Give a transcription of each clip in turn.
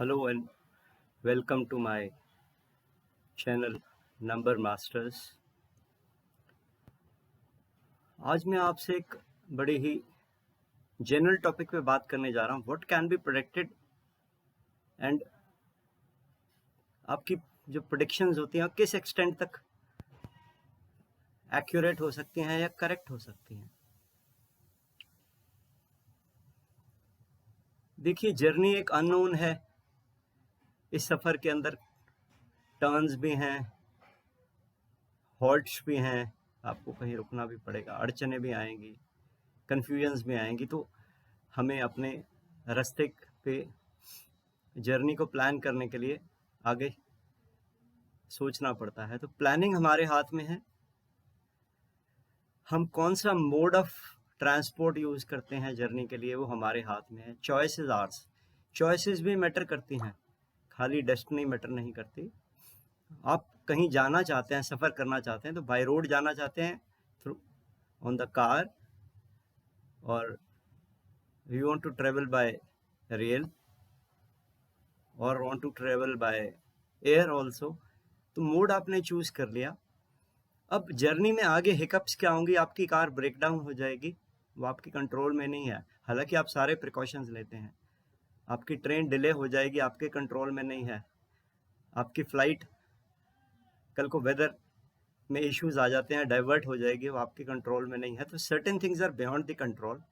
Hello and welcome to my channel number masters. आज मैं आपसे एक बड़ी ही जनरल टॉपिक पे बात करने जा रहा हूँ। What can be predicted and आपकी जो प्रेडिक्शंस होती हैं किस एक्सटेंट तक एक्यूरेट हो सकती हैं या करेक्ट हो सकती हैं। देखिए, जर्नी एक अननोन है। इस सफ़र के अंदर टर्न्स भी हैं, हॉल्ट्स भी हैं, आपको कहीं रुकना भी पड़ेगा, अड़चने भी आएंगी, कन्फ्यूजन्स भी आएंगी। तो हमें अपने रास्ते पे जर्नी को प्लान करने के लिए आगे सोचना पड़ता है। तो प्लानिंग हमारे हाथ में है। हम कौन सा मोड ऑफ ट्रांसपोर्ट यूज़ करते हैं जर्नी के लिए, वो हमारे हाथ में है। चॉइसेस आर्स, चॉइसेस भी मैटर करती हैं, खाली डेस्टिनी मैटर नहीं करती। आप कहीं जाना चाहते हैं, सफ़र करना चाहते हैं, तो बाय रोड जाना चाहते हैं, थ्रू ऑन द कार, और you want to travel by rail और want to travel by air also. तो मोड आपने चूज़ कर लिया। अब जर्नी में आगे हिकअप्स क्या होंगी, आपकी कार ब्रेक डाउन हो जाएगी, वो आपकी कंट्रोल में नहीं है। हालांकि आप सारे प्रिकॉशंस लेते हैं। आपकी ट्रेन डिले हो जाएगी, आपके कंट्रोल में नहीं है। आपकी फ़्लाइट, कल को वेदर में इश्यूज आ जाते हैं, डाइवर्ट हो जाएगी, वो आपके कंट्रोल में नहीं है। तो certain things are beyond the control.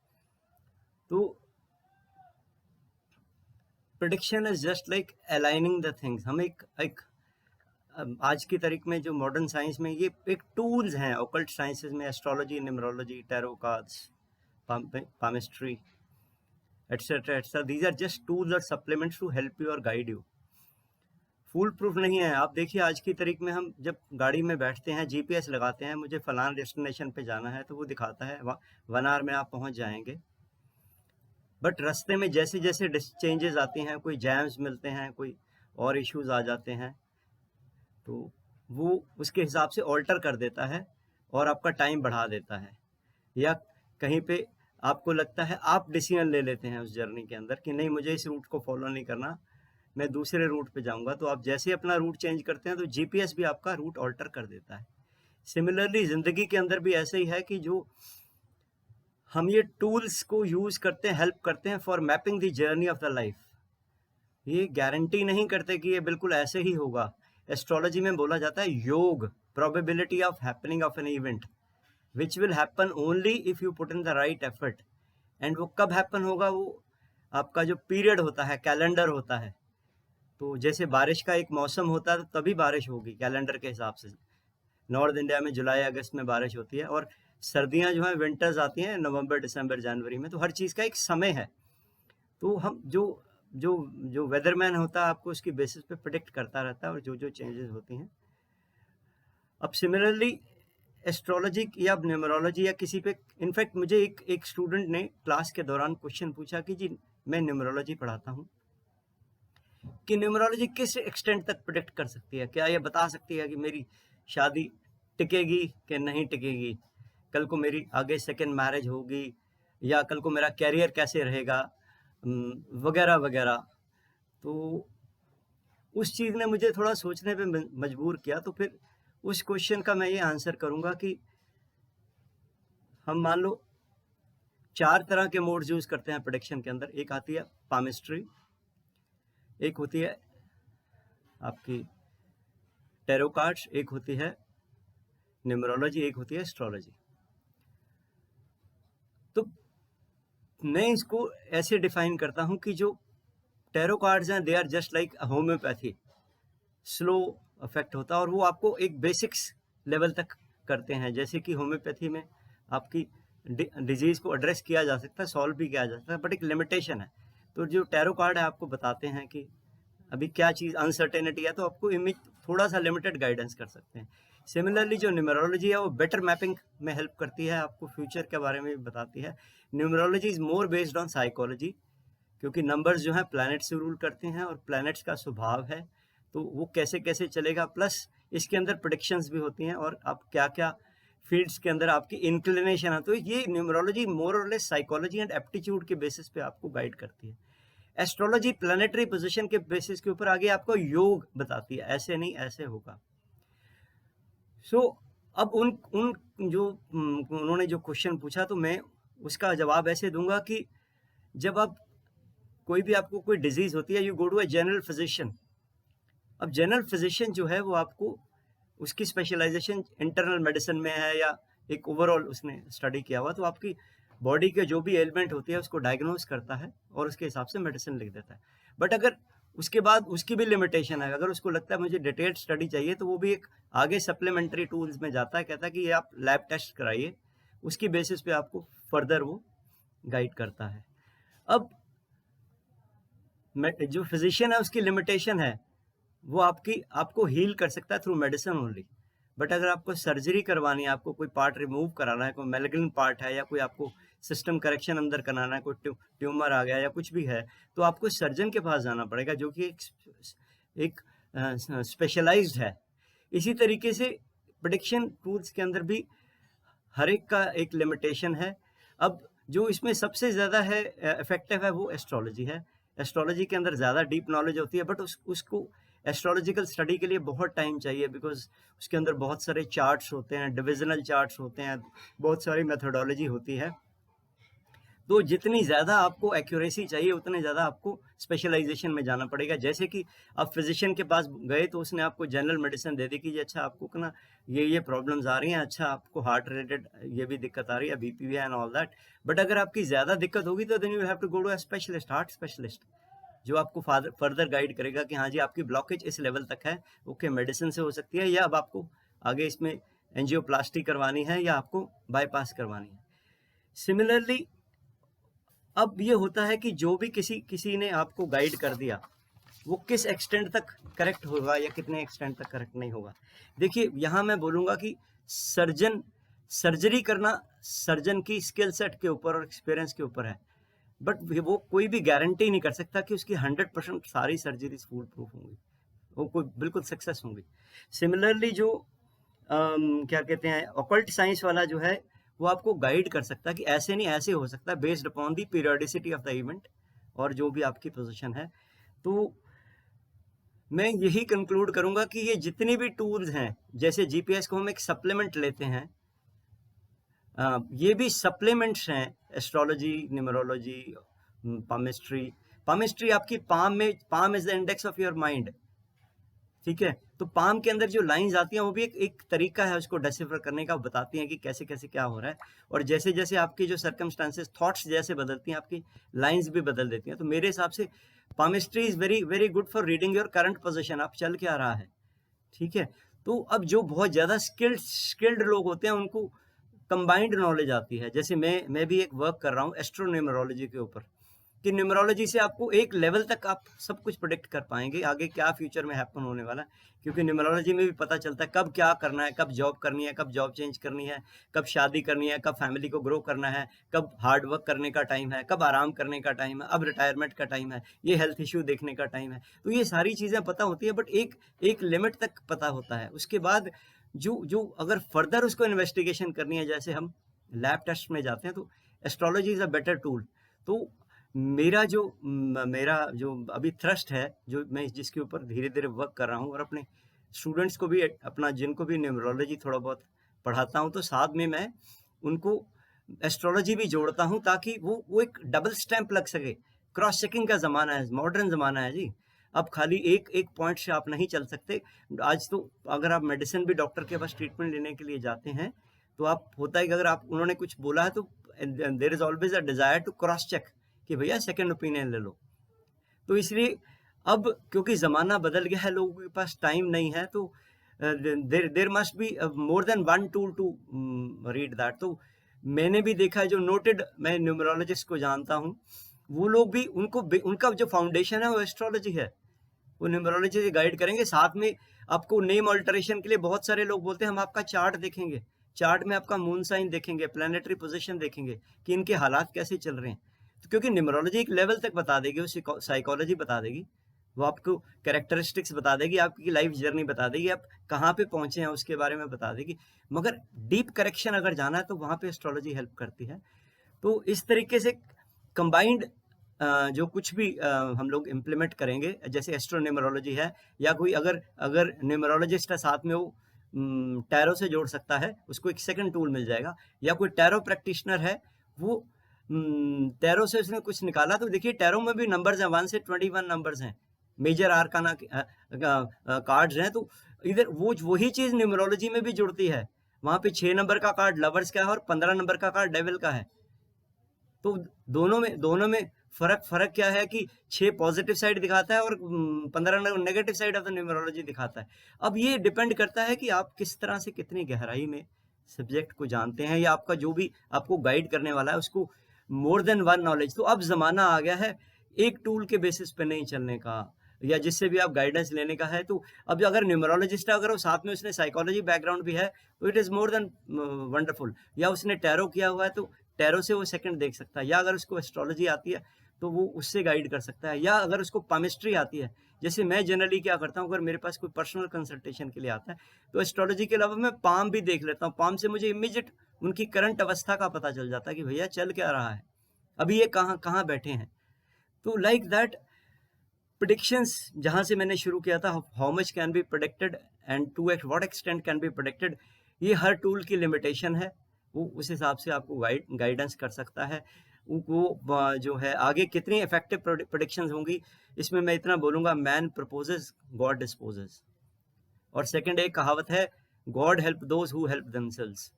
तो prediction is just like aligning the things. हम एक आज की तारीख में जो मॉडर्न साइंस में ये एक टूल्स हैं, ऑकल्ट साइंसेस में astrology, numerology, tarot cards, palmistry, etcetera etcetera, these are just tools और सप्लीमेंट्स टू हेल्प यू और गाइड यू। फुल प्रूफ नहीं है। आप देखिए, आज की तारीख में हम जब गाड़ी में बैठते हैं, जीपीएस लगाते हैं, मुझे फलाना डेस्टिनेशन पे जाना है, तो वो दिखाता है 1 आवर में आप पहुंच जाएंगे। बट रास्ते में जैसे जैसे चेंजेस आती हैं, कोई जैम्स मिलते हैं, कोई और इश्यूज आ जाते हैं, तो वो उसके हिसाब से ऑल्टर कर देता है और आपका टाइम बढ़ा देता है। या कहीं पे आपको लगता है, आप डिसीजन ले लेते हैं उस जर्नी के अंदर कि नहीं, मुझे इस रूट को फॉलो नहीं करना, मैं दूसरे रूट पे जाऊंगा। तो आप जैसे अपना रूट चेंज करते हैं, तो जीपीएस भी आपका रूट ऑल्टर कर देता है। सिमिलरली ज़िंदगी के अंदर भी ऐसे ही है कि जो हम ये टूल्स को यूज़ करते हैं, हेल्प करते हैं for mapping the journey of the life, ये गारंटी नहीं करते कि ये बिल्कुल ऐसे ही होगा। एस्ट्रोलॉजी में बोला जाता है योग, probability of happening of an event which will happen only if you put in the right effort. And वो कब हैपन होगा, वो आपका जो पीरियड होता है, कैलेंडर होता है। तो जैसे बारिश का एक मौसम होता है, तो तभी बारिश होगी कैलेंडर के हिसाब से। नॉर्थ इंडिया में जुलाई अगस्त में बारिश होती है, और सर्दियां जो हैं, विंटर्स आती हैं नवंबर दिसंबर जनवरी में। तो हर चीज़ का एक समय है। तो हम जो जो जो वेदरमैन होता है, आपको उसकी बेसिस पे प्रिडिक्ट करता रहता है, और जो जो चेंजेस होती हैं। अब सिमिलरली एस्ट्रोलॉजी या न्यूमरोलॉजी या किसी पे, इनफैक्ट मुझे एक स्टूडेंट ने क्लास के दौरान क्वेश्चन पूछा कि जी, मैं न्यूमरोलॉजी पढ़ाता हूँ, कि न्यूमरोलॉजी किस एक्सटेंट तक प्रिडिक्ट कर सकती है, क्या ये बता सकती है कि मेरी शादी टिकेगी कि नहीं टिकेगी, कल को मेरी आगे सेकंड मैरिज होगी, या कल को मेरा कैरियर कैसे रहेगा, वगैरह वगैरह। तो उस चीज़ ने मुझे थोड़ा सोचने पे मजबूर किया। तो फिर उस क्वेश्चन का मैं ये आंसर करूँगा कि हम मान लो 4 तरह के मोड्स यूज़ करते हैं प्रेडिक्शन के अंदर। एक आती है पामिस्ट्री, एक होती है आपकी टैरो कार्ड्स, एक होती है न्यूमरोलॉजी, एक होती है एस्ट्रोलॉजी। तो मैं इसको ऐसे डिफाइन करता हूँ कि जो टैरो कार्ड्स हैं, they are just like homeopathy, slow effect होता है, और वो आपको एक बेसिक्स लेवल तक करते हैं। जैसे कि होम्योपैथी में आपकी डिजीज़ को एड्रेस किया जा सकता है, सॉल्व भी किया जा सकता है, बट एक लिमिटेशन है। तो जो टैरो कार्ड है, आपको बताते हैं कि अभी क्या चीज़ अनसर्टेनिटी है, तो आपको इमेज थोड़ा सा लिमिटेड गाइडेंस कर सकते हैं। सिमिलरली जो न्यूमरोलॉजी है, वो बेटर मैपिंग में हेल्प करती है, आपको फ्यूचर के बारे में भी बताती है। Numerology is more based on psychology, क्योंकि नंबर्स जो हैं प्लैनेट से रूल करते हैं, और प्लैनेट्स का स्वभाव है, तो वो कैसे कैसे चलेगा। प्लस इसके अंदर प्रेडिक्शंस भी होती हैं, और आप क्या क्या फील्ड्स के अंदर आपकी इंक्लिनेशन है। तो ये न्यूमरोलॉजी मोर और लेस साइकोलॉजी एंड एप्टीट्यूड के बेसिस पे आपको गाइड करती है। एस्ट्रोलॉजी प्लानिटरी पोजीशन के बेसिस के ऊपर आगे आपको योग बताती है, ऐसे नहीं ऐसे होगा। सो अब उन उन जो उन्होंने जो क्वेश्चन पूछा तो मैं उसका जवाब ऐसे दूंगा कि जब आप कोई भी आपको कोई डिजीज होती है, you go to a general physician. अब जनरल फिजिशियन जो है वो आपको उसकी स्पेशलाइजेशन इंटरनल मेडिसिन में है या एक ओवरऑल उसने स्टडी किया हुआ, तो आपकी बॉडी के जो भी एलिमेंट होती है उसको डायग्नोज करता है और उसके हिसाब से मेडिसिन लिख देता है। बट अगर उसके बाद उसकी भी लिमिटेशन है, अगर उसको लगता है मुझे डिटेल्ड स्टडी चाहिए तो वो भी एक आगे सप्लीमेंट्री टूल्स में जाता है, कहता है कि ये आप लैब टेस्ट कराइए, उसकी बेसिस पे आपको फर्दर वो गाइड करता है। अब जो फिजिशियन है उसकी लिमिटेशन है, वो आपको हील कर सकता है थ्रू मेडिसिन ओनली। बट अगर आपको सर्जरी करवानी है, आपको कोई पार्ट रिमूव कराना है, कोई मेलिग्नेंट पार्ट है या कोई आपको सिस्टम करेक्शन अंदर कराना है, कोई ट्यूमर आ गया या कुछ भी है, तो आपको सर्जन के पास जाना पड़ेगा जो कि एक स्पेशलाइज्ड है। इसी तरीके से प्रेडिक्शन टूल्स के अंदर भी हर एक का एक लिमिटेशन है। अब जो इसमें सबसे ज़्यादा है इफेक्टिव है वो एस्ट्रोलॉजी है। एस्ट्रोलॉजी के अंदर ज़्यादा डीप नॉलेज होती है, बट उसको एस्ट्रोलॉजिकल स्टडी के लिए बहुत टाइम चाहिए, बिकॉज उसके अंदर बहुत सारे चार्ट्स होते हैं, डिविजनल चार्ट्स होते हैं, बहुत सारी मेथोडोलॉजी होती है। तो जितनी ज़्यादा आपको एक्यूरेसी चाहिए उतने ज़्यादा आपको स्पेशलाइजेशन में जाना पड़ेगा। जैसे कि आप फिजिशियन के पास गए तो उसने आपको जनरल मेडिसिन दे दी कि ये अच्छा आपको ना ये प्रॉब्लम्स आ रही हैं, अच्छा आपको हार्ट रिलेटेड ये भी दिक्कत आ रही है, बीपी है एंड ऑल दैट। बट अगर आपकी ज़्यादा दिक्कत होगी तो then you have to go to a specialist, heart specialist, जो आपको फर्दर गाइड करेगा कि हाँ जी आपकी ब्लॉकेज इस लेवल तक है, ओके मेडिसिन से हो सकती है, या अब आपको आगे इसमें एंजियोप्लास्टी करवानी है या आपको बाईपास करवानी है। सिमिलरली अब ये होता है कि जो भी किसी ने आपको गाइड कर दिया वो किस एक्सटेंट तक करेक्ट होगा या कितने एक्सटेंट तक करेक्ट नहीं होगा। देखिए यहाँ मैं बोलूँगा कि सर्जरी करना सर्जन की स्किल सेट के ऊपर और एक्सपीरियंस के ऊपर है, बट वो कोई भी गारंटी नहीं कर सकता कि उसकी 100% सारी सर्जरीज फूल प्रूफ होंगी, वो कोई बिल्कुल सक्सेस होंगी। सिमिलरली जो क्या कहते हैं ऑकल्ट साइंस वाला जो है वो आपको गाइड कर सकता है कि ऐसे नहीं ऐसे हो सकता है, based upon the periodicity of the event और जो भी आपकी पोजीशन है। तो मैं यही कंक्लूड करूंगा कि ये जितनी भी टूल्स हैं, जैसे जीपीएस को हम एक सप्लीमेंट लेते हैं, ये भी सप्लीमेंट्स हैं। एस्ट्रोलॉजी, न्यूमरोलॉजी, पामिस्ट्री आपकी palm is the index of your mind, ठीक है। तो पाम के अंदर जो लाइंस आती हैं वो भी एक तरीका है उसको डिसिफर करने का, बताती हैं कि कैसे कैसे क्या हो रहा है, और जैसे जैसे आपकी जो सर्कमस्टांसेस थॉट्स जैसे बदलती हैं आपकी लाइंस भी बदल देती हैं। तो मेरे हिसाब से palmistry is very very good for reading your current position, आप चल क्या रहा है, ठीक है। तो अब जो बहुत ज़्यादा स्किल्ड लोग होते हैं उनको कंबाइंड नॉलेज आती है। जैसे मैं भी एक वर्क कर रहा हूँ एस्ट्रोन्यूमरोलॉजी के ऊपर, कि न्यूमरोलॉजी से आपको एक लेवल तक आप सब कुछ प्रेडिक्ट कर पाएंगे आगे क्या फ्यूचर में हैपन होने वाला है, क्योंकि न्यूमरोलॉजी में भी पता चलता है कब क्या करना है, कब जॉब करनी है, कब जॉब चेंज करनी है, कब शादी करनी है, कब फैमिली को ग्रो करना है, कब हार्ड वर्क करने का टाइम है, कब आराम करने का टाइम है, अब रिटायरमेंट का टाइम है, ये हेल्थ इश्यू देखने का टाइम है। तो ये सारी चीज़ें पता होती है, बट एक लिमिट तक पता होता है। उसके बाद जो अगर फर्दर उसको इन्वेस्टिगेशन करनी है, जैसे हम लैब टेस्ट में जाते हैं, तो astrology is a better tool. तो मेरा जो अभी थ्रस्ट है, जो मैं जिसके ऊपर धीरे धीरे वर्क कर रहा हूँ, और अपने स्टूडेंट्स को भी अपना जिनको भी न्यूमरोलॉजी थोड़ा बहुत पढ़ाता हूँ, तो साथ में मैं उनको एस्ट्रोलॉजी भी जोड़ता हूँ ताकि वो एक डबल स्टैंप लग सके। क्रॉस चेकिंग का ज़माना है, मॉडर्न ज़माना है जी। अब खाली एक पॉइंट से आप नहीं चल सकते। आज तो अगर आप मेडिसिन भी डॉक्टर के पास ट्रीटमेंट लेने के लिए जाते हैं तो आप होता है कि अगर आप उन्होंने कुछ बोला है तो there is always a desire to cross check कि भैया सेकंड ओपिनियन ले लो। तो इसलिए अब क्योंकि ज़माना बदल गया है, लोगों के पास टाइम नहीं है, तो there must be more than one tool to read that. तो मैंने भी देखा है, जो नोटेड मैं न्यूमरोलॉजिस्ट को जानता हूँ, वो लोग भी उनका जो फाउंडेशन है वो एस्ट्रोलॉजी है, वो न्यूमरोलॉजी से गाइड करेंगे। साथ में आपको नेम ऑल्टरेशन के लिए बहुत सारे लोग बोलते हैं हम आपका चार्ट देखेंगे, चार्ट में आपका मून साइन देखेंगे, प्लानिटरी पोजीशन देखेंगे कि इनके हालात कैसे चल रहे हैं। तो क्योंकि न्यूमरोलॉजी एक लेवल तक बता देगी, वो साइकोलॉजी बता देगी, वो आपको कैरेक्टरिस्टिक्स बता देगी, आपकी लाइफ जर्नी बता देगी, आप कहाँ पे पहुंचे हैं उसके बारे में बता देगी। मगर डीप करेक्शन अगर जाना है तो वहाँ पे एस्ट्रोलॉजी हेल्प करती है। तो इस तरीके से कंबाइंड जो कुछ भी हम लोग इम्प्लीमेंट करेंगे, जैसे एस्ट्रोन्यूमरोलॉजी है, या कोई अगर अगर न्यूमरोलॉजिस्ट है साथ में, वो टैरो से जोड़ सकता है, उसको एक सेकंड टूल मिल जाएगा। या कोई टैरो प्रैक्टिशनर है, वो टैरो से उसने कुछ निकाला, तो देखिए टैरो में भी नंबर्स हैं, 1 से 21 नंबर्स हैं, मेजर आर्काना कार्ड्स हैं। तो इधर वो वही चीज न्यूमरोलॉजी में भी जुड़ती है। वहां पे 6 नंबर का कार्ड लवर्स का है और 15 नंबर का कार्ड डेविल का है। तो दोनों में फर्क क्या है कि 6 पॉजिटिव साइड दिखाता है और 15 negative side of the numerology दिखाता है। अब ये डिपेंड करता है कि आप किस तरह से कितनी गहराई में सब्जेक्ट को जानते हैं, या आपका जो भी आपको गाइड करने वाला है उसको मोर देन वन नॉलेज। तो अब जमाना आ गया है एक टूल के बेसिस पे नहीं चलने का, या जिससे भी आप गाइडेंस लेने का है। तो अब अगर न्यूमरोलॉजिस्ट है, अगर वो साथ में उसने साइकोलॉजी बैकग्राउंड भी है, तो it is more than wonderful. या उसने टैरो किया हुआ है, तो टैरो से वो सेकंड देख सकता है। या अगर उसको एस्ट्रोलॉजी आती है, तो वो उससे गाइड कर सकता है। या अगर उसको पामिस्ट्री आती है, जैसे मैं जनरली क्या करता हूँ, अगर मेरे पास कोई पर्सनल कंसल्टेशन के लिए आता है, तो एस्ट्रोलॉजी के अलावा मैं पाम भी देख लेता हूँ। पाम से मुझे इमीडिएट उनकी करंट अवस्था का पता चल जाता है कि भैया चल क्या रहा है, अभी ये कहाँ कहाँ बैठे हैं। तो लाइक दैट प्रिडिक्शंस, जहां से मैंने शुरू किया था, how much can be predicted and to what extent can be predicted, ये हर टूल की लिमिटेशन है। वो उस हिसाब से आपको गाइडेंस कर सकता है। वो जो है आगे कितनी इफेक्टिव प्रिडिक्शंस होंगी, इसमें मैं इतना बोलूंगा, मैन प्रपोजेस गॉड डिस्पोजेस। और सेकंड एक कहावत है, God help those who help themselves.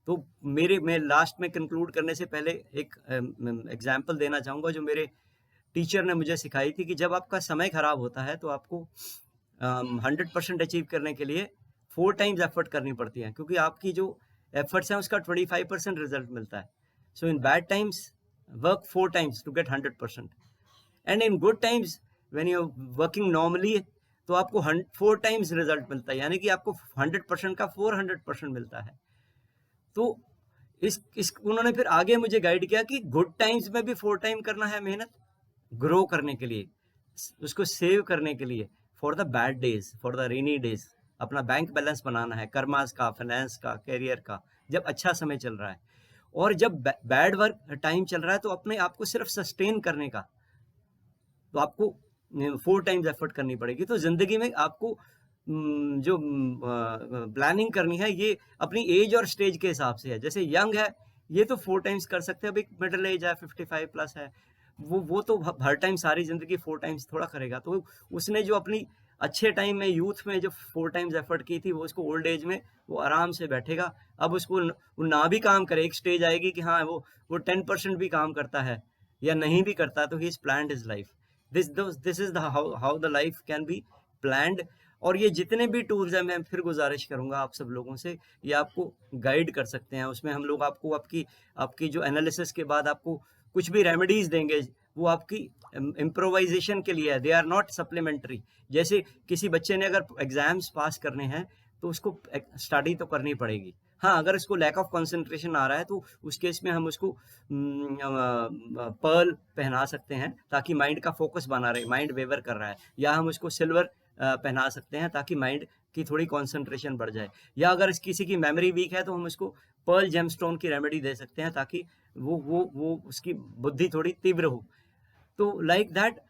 तो मैं लास्ट में कंक्लूड करने से पहले एक एग्जांपल देना चाहूंगा, जो मेरे टीचर ने मुझे सिखाई थी, कि जब आपका समय खराब होता है, तो आपको 100% अचीव करने के लिए 4 टाइम्स एफर्ट करनी पड़ती है, क्योंकि आपकी जो एफर्ट्स हैं उसका 25% रिजल्ट मिलता है। So in bad times work 4 times to get 100%, and in good times when you working normally, तो आपको 4 टाइम्स रिजल्ट मिलता है, यानी कि आपको 100% का 400% मिलता है। तो इस उन्होंने फिर आगे मुझे गाइड किया कि गुड टाइम्स में भी 4 टाइम करना है मेहनत, ग्रो करने के लिए, उसको सेव करने के लिए, for the bad days, for the rainy days, अपना बैंक बैलेंस बनाना है, कर्मास का, फाइनेंस का, कैरियर का, जब अच्छा समय चल रहा है। और जब बैड वर्क टाइम चल रहा है, तो अपने आप को सिर्फ सस्टेन करने का, तो आपको 4 टाइम्स एफर्ट करनी पड़ेगी। तो जिंदगी में आपको जो प्लानिंग करनी है, ये अपनी एज और स्टेज के हिसाब से है। जैसे यंग है, ये तो 4 टाइम्स कर सकते हैं। अभी मिडिल एज है, 55 प्लस है, वो तो हर टाइम सारी जिंदगी 4 टाइम्स थोड़ा करेगा। तो उसने जो अपनी अच्छे टाइम में, यूथ में जो 4 टाइम्स एफर्ट की थी, वो उसको ओल्ड एज में वो आराम से बैठेगा। अब उसको वो ना भी काम करे, एक स्टेज आएगी कि हाँ वो 10% भी काम करता है या नहीं भी करता, तो he is planned his life. This is how the life can be planned. और ये जितने भी टूल्स हैं, मैं फिर गुजारिश करूंगा आप सब लोगों से, ये आपको गाइड कर सकते हैं। उसमें हम लोग आपको आपकी जो एनालिसिस के बाद आपको कुछ भी रेमेडीज देंगे, वो आपकी इम्प्रोवाइजेशन के लिए है, दे आर नॉट सप्लीमेंट्री। जैसे किसी बच्चे ने अगर एग्जाम्स पास करने हैं, तो उसको स्टडी तो करनी पड़ेगी। हाँ, अगर उसको लैक ऑफ कंसंट्रेशन आ रहा है, तो उस केस में हम उसको पर्ल पहना सकते हैं, ताकि माइंड का फोकस बना रहे, माइंड वेवर कर रहा है। या हम उसको सिल्वर पहना सकते हैं, ताकि माइंड की थोड़ी कंसंट्रेशन बढ़ जाए। या अगर किसी की मेमोरी वीक है, तो हम उसको पर्ल जेमस्टोन की रेमेडी दे सकते हैं, ताकि वो उसकी बुद्धि थोड़ी तीव्र हो। तो like that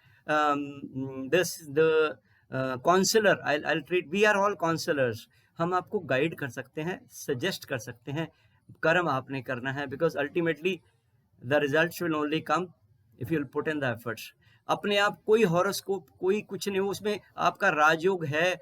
this the counsellor, I treat, we are all counsellors. हम आपको गाइड कर सकते हैं, सजेस्ट कर सकते हैं, कर्म आपने करना है, because ultimately the result will only come if you put in the efforts. अपने आप कोई हॉरोस्कोप, कोई कुछ नहीं हो उसमें। आपका राजयोग है,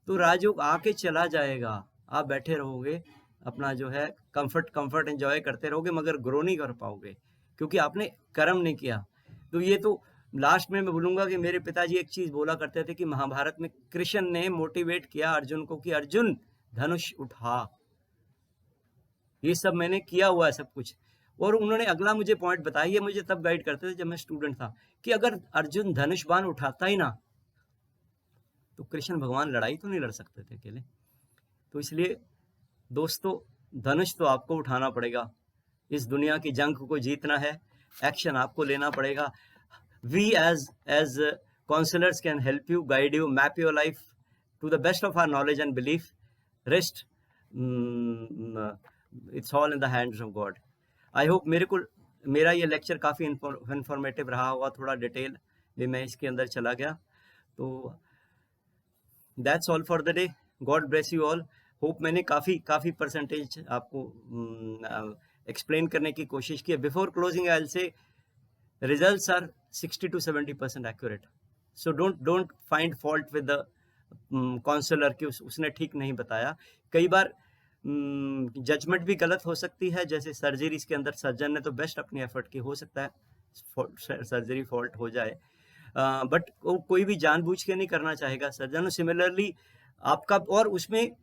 तो राजयोग आके चला जाएगा, आप बैठे रहोगे, अपना जो है कंफर्ट एंजॉय करते रहोगे, मगर ग्रो नहीं कर पाओगे, क्योंकि आपने कर्म नहीं किया। तो ये तो लास्ट में मैं बोलूंगा कि मेरे पिताजी एक चीज बोला करते थे, कि महाभारत में कृष्ण ने मोटिवेट किया अर्जुन को कि अर्जुन धनुष उठा। ये सब मैंने किया हुआ है सब कुछ। और उन्होंने अगला मुझे पॉइंट बताया, ये मुझे तब गाइड करते थे जब मैं स्टूडेंट था, कि अगर अर्जुन धनुष बाण उठाता ही ना, तो कृष्ण भगवान लड़ाई तो नहीं लड़ सकते थे अकेले। तो इसलिए दोस्तों, धनुष तो आपको उठाना पड़ेगा, इस दुनिया की जंग को जीतना है, एक्शन आपको लेना पड़ेगा। We as counselors can help you, guide you, map your life to the best of our knowledge and belief. Rest, it's all in the hands of God. I hope मेरे को मेरा ये लेक्चर काफ़ी informative रहा होगा, थोड़ा detail भी मैं इसके अंदर चला गया। तो that's all for the day. God bless you all. Hope मैंने काफ़ी परसेंटेज आपको एक्सप्लेन करने की कोशिश की है। Before closing I will say results are 60 to 70% accurate, so don't find fault with the counsellor कि उसने ठीक नहीं बताया। कई बार जजमेंट भी गलत हो सकती है, जैसे सर्जरीज के अंदर सर्जन ने तो बेस्ट अपनी एफर्ट की, हो सकता है सर्जरी फॉल्ट हो जाए, बट कोई भी जानबूझ के नहीं करना चाहेगा सर्जन। सिमिलरली आपका, और उसमें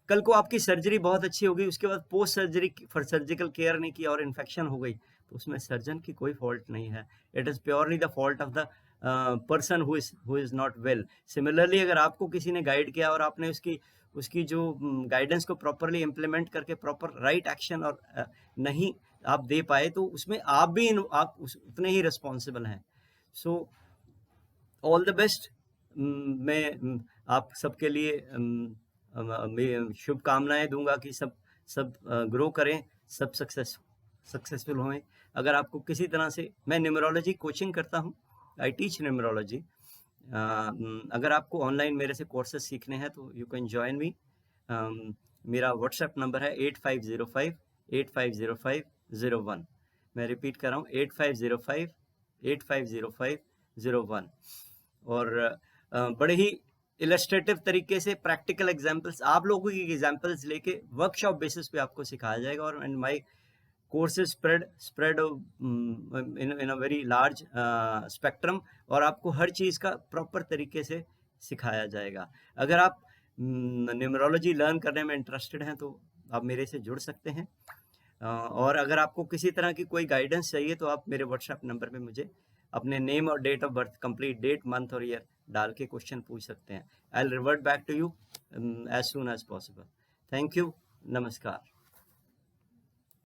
कल को आपकी सर्जरी बहुत अच्छी होगी, उसके बाद post surgery for surgical care नहीं किया और इन्फेक्शन हो गई, तो उसमें सर्जन की कोई फॉल्ट नहीं है। It is purely the fault of the person who is not well. Similarly अगर आपको किसी ने गाइड किया और आपने उसकी जो गाइडेंस को प्रॉपरली इम्प्लीमेंट करके प्रॉपर राइट एक्शन और नहीं आप दे पाए, तो उसमें आप भी आप उतने ही रिस्पॉन्सिबल हैं। So all the best. मैं आप सबके लिए शुभकामनाएं दूंगा कि सब ग्रो करें, सब सक्सेसफुल हों। अगर आपको किसी तरह से, मैं न्यूमरोलॉजी कोचिंग करता हूं, आई टीच न्यूमरोलॉजी। अगर आपको ऑनलाइन मेरे से कोर्सेज सीखने हैं तो यू कैन ज्वाइन मी। मेरा व्हाट्सएप नंबर है 8505-850501। मैं रिपीट कर रहा हूँ 8505-850501। और बड़े ही इलस्ट्रेटिव तरीके से प्रैक्टिकल एग्जांपल्स, आप लोगों की एग्जांपल्स लेके वर्कशॉप बेसिस पे आपको सिखाया जाएगा। और and my courses spread in a very large spectrum, और आपको हर चीज़ का प्रॉपर तरीके से सिखाया जाएगा। अगर आप न्यूमरोलॉजी लर्न करने में इंटरेस्टेड हैं तो आप मेरे से जुड़ सकते हैं। और अगर आपको किसी तरह की कोई गाइडेंस चाहिए तो आप मेरे व्हाट्सएप नंबर पे मुझे अपने नेम और date of birth, complete date, month और ईयर डाल के क्वेश्चन पूछ सकते हैं। I will revert back to you as soon as possible. Thank you. नमस्कार।